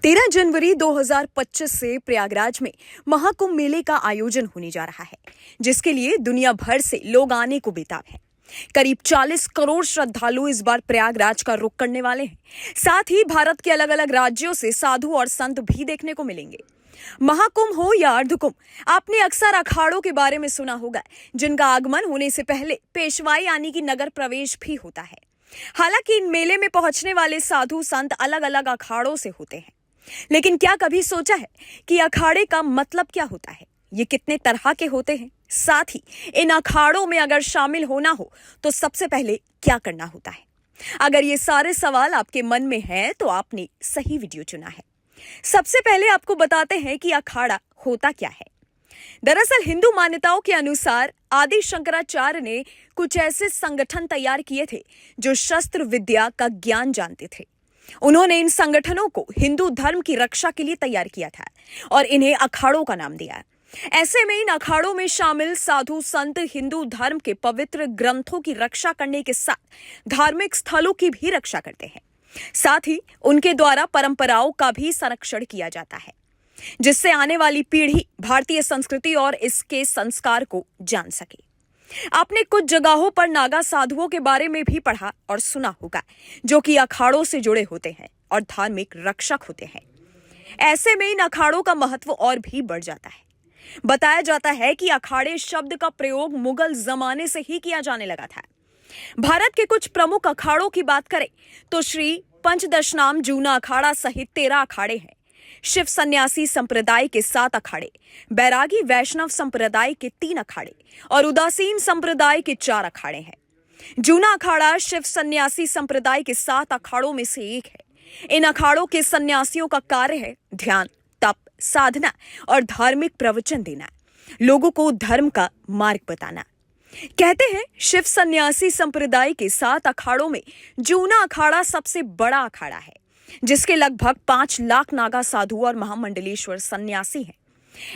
13 जनवरी 2025 से प्रयागराज में महाकुंभ मेले का आयोजन होने जा रहा है, जिसके लिए दुनिया भर से लोग आने को बेताब हैं। करीब 40 करोड़ श्रद्धालु इस बार प्रयागराज का रुख करने वाले हैं। साथ ही भारत के अलग अलग राज्यों से साधु और संत भी देखने को मिलेंगे। महाकुंभ हो या अर्धकुंभ, आपने अक्सर अखाड़ों के बारे में सुना होगा, जिनका आगमन होने से पहले पेशवाई यानी कि नगर प्रवेश भी होता है। हालांकि इन मेले में पहुंचने वाले साधु संत अलग अलग अखाड़ों से होते हैं, लेकिन क्या कभी सोचा है कि अखाड़े का मतलब क्या होता है, ये कितने तरह के होते हैं? साथ ही इन अखाड़ों में अगर शामिल होना हो तो सबसे पहले क्या करना होता है? अगर ये सारे सवाल आपके मन में हैं तो आपने सही वीडियो चुना है। सबसे पहले आपको बताते हैं कि अखाड़ा होता क्या है। दरअसल हिंदू मान्यताओं के अनुसार आदि शंकराचार्य ने कुछ ऐसे संगठन तैयार किए थे जो शस्त्र विद्या का ज्ञान जानते थे। उन्होंने इन संगठनों को हिंदू धर्म की रक्षा के लिए तैयार किया था और इन्हें अखाड़ों का नाम दिया। ऐसे में इन अखाड़ों में शामिल साधु संत हिंदू धर्म के पवित्र ग्रंथों की रक्षा करने के साथ धार्मिक स्थलों की भी रक्षा करते हैं। साथ ही उनके द्वारा परंपराओं का भी संरक्षण किया जाता है, जिससे आने वाली पीढ़ी भारतीय संस्कृति और इसके संस्कार को जान सके। आपने कुछ जगहों पर नागा साधुओं के बारे में भी पढ़ा और सुना होगा, जो कि अखाड़ों से जुड़े होते हैं और धार्मिक रक्षक होते हैं। ऐसे में इन अखाड़ों का महत्व और भी बढ़ जाता है। बताया जाता है कि अखाड़े शब्द का प्रयोग मुगल जमाने से ही किया जाने लगा था। भारत के कुछ प्रमुख अखाड़ों की बात करें तो श्री पंचदशनाम जूना अखाड़ा सहित 13 अखाड़े हैं। शिव सन्यासी संप्रदाय के 7 अखाड़े, बैरागी वैष्णव संप्रदाय के 3 अखाड़े और उदासीन संप्रदाय के 4 अखाड़े हैं। जूना अखाड़ा शिव सन्यासी संप्रदाय के 7 अखाड़ों में से एक है। इन अखाड़ों के सन्यासियों का कार्य है ध्यान, तप, साधना और धार्मिक प्रवचन देना, लोगों को धर्म का मार्ग बताना। कहते हैं शिव सन्यासी संप्रदाय के 7 अखाड़ों में जूना अखाड़ा सबसे बड़ा अखाड़ा है, जिसके लगभग 5 लाख नागा साधु और महामंडलेश्वर सन्यासी हैं।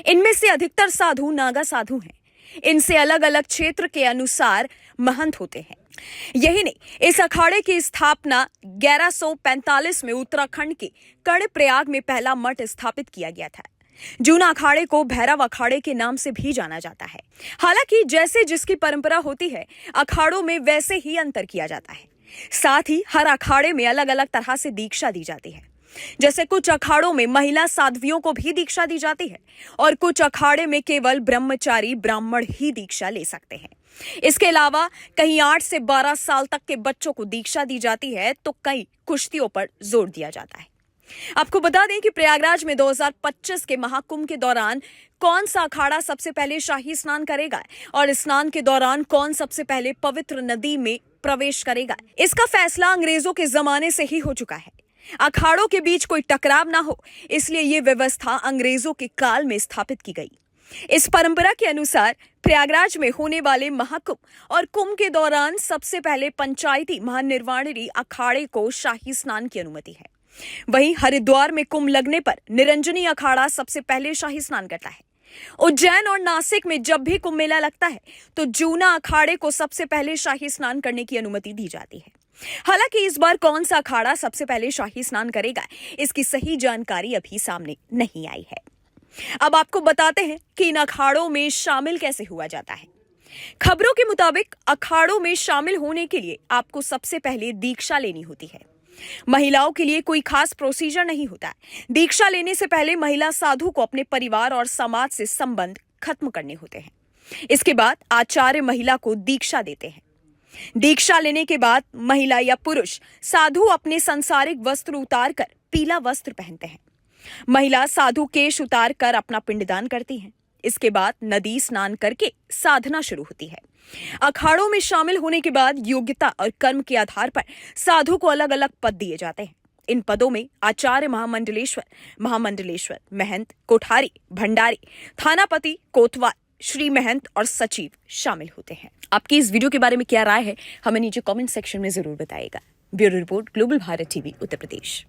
इनमें से अधिकतर साधु नागा साधु हैं। इनसे अलग अलग क्षेत्र के अनुसार महंत होते हैं। यही नहीं, इस अखाड़े की स्थापना 1145 में उत्तराखंड के कर्णप्रयाग में पहला मठ स्थापित किया गया था। जूना अखाड़े को भैरव अखाड़े के नाम से भी जाना जाता है। हालांकि जैसे जिसकी परंपरा होती है, अखाड़ों में वैसे ही अंतर किया जाता है। साथ ही हर अखाड़े में अलग अलग तरह से दीक्षा दी जाती है। जैसे कुछ अखाड़ों में महिला साध्वियों को भी दीक्षा दी जाती है और कुछ अखाड़े में केवल ब्रह्मचारी ब्राह्मण ही दीक्षा ले सकते हैं। इसके अलावा कहीं 8 से 12 साल तक के बच्चों को दीक्षा दी जाती है तो कई कुश्तियों पर जोर दिया जाता है। आपको बता दें कि प्रयागराज में 2025 के महाकुंभ के दौरान कौन सा अखाड़ा सबसे पहले शाही स्नान करेगा और स्नान के दौरान कौन सबसे पहले पवित्र नदी में प्रवेश करेगा, इसका फैसला अंग्रेजों के जमाने से ही हो चुका है। अखाड़ों के बीच कोई टकराव ना हो, इसलिए ये व्यवस्था अंग्रेजों के काल में स्थापित की गई। इस परंपरा के अनुसार प्रयागराज में होने वाले महाकुंभ और कुंभ के दौरान सबसे पहले पंचायती महानिर्वाणी अखाड़े को शाही स्नान की अनुमति है। वहीं हरिद्वार में कुंभ लगने पर निरंजनी अखाड़ा सबसे पहले शाही स्नान करता है। उज्जैन और नासिक में जब भी कुंभ मेला लगता है तो जूना अखाड़े को सबसे पहले शाही स्नान करने की अनुमति दी जाती है। हालांकि इस बार कौन सा अखाड़ा सबसे पहले शाही स्नान करेगा, इसकी सही जानकारी अभी सामने नहीं आई है। अब आपको बताते हैं कि इन अखाड़ों में शामिल कैसे हुआ जाता है। खबरों के मुताबिक अखाड़ों में शामिल होने के लिए आपको सबसे पहले दीक्षा लेनी होती है। महिलाओं के लिए कोई खास प्रोसीजर नहीं होता। दीक्षा लेने से पहले महिला साधु को अपने परिवार और समाज से संबंध खत्म करने होते हैं। इसके बाद आचार्य महिला को दीक्षा देते हैं। दीक्षा लेने के बाद महिला या पुरुष साधु अपने सांसारिक वस्त्र उतार कर पीला वस्त्र पहनते हैं। महिला साधु केश उतार कर अपना पिंडदान करती है। इसके बाद नदी स्नान करके साधना शुरू होती है। अखाड़ों में शामिल होने के बाद योग्यता और कर्म के आधार पर साधु को अलग अलग पद दिए जाते हैं। इन पदों में आचार्य महामंडलेश्वर, महंत, कोठारी, भंडारी, थानापति, कोतवाल, श्री महंत और सचिव शामिल होते हैं। आपकी इस वीडियो के बारे में क्या राय है, हमें नीचे कमेंट सेक्शन में जरूर बताइएगा। Bureau report, global Bharat TV, Uttar प्रदेश।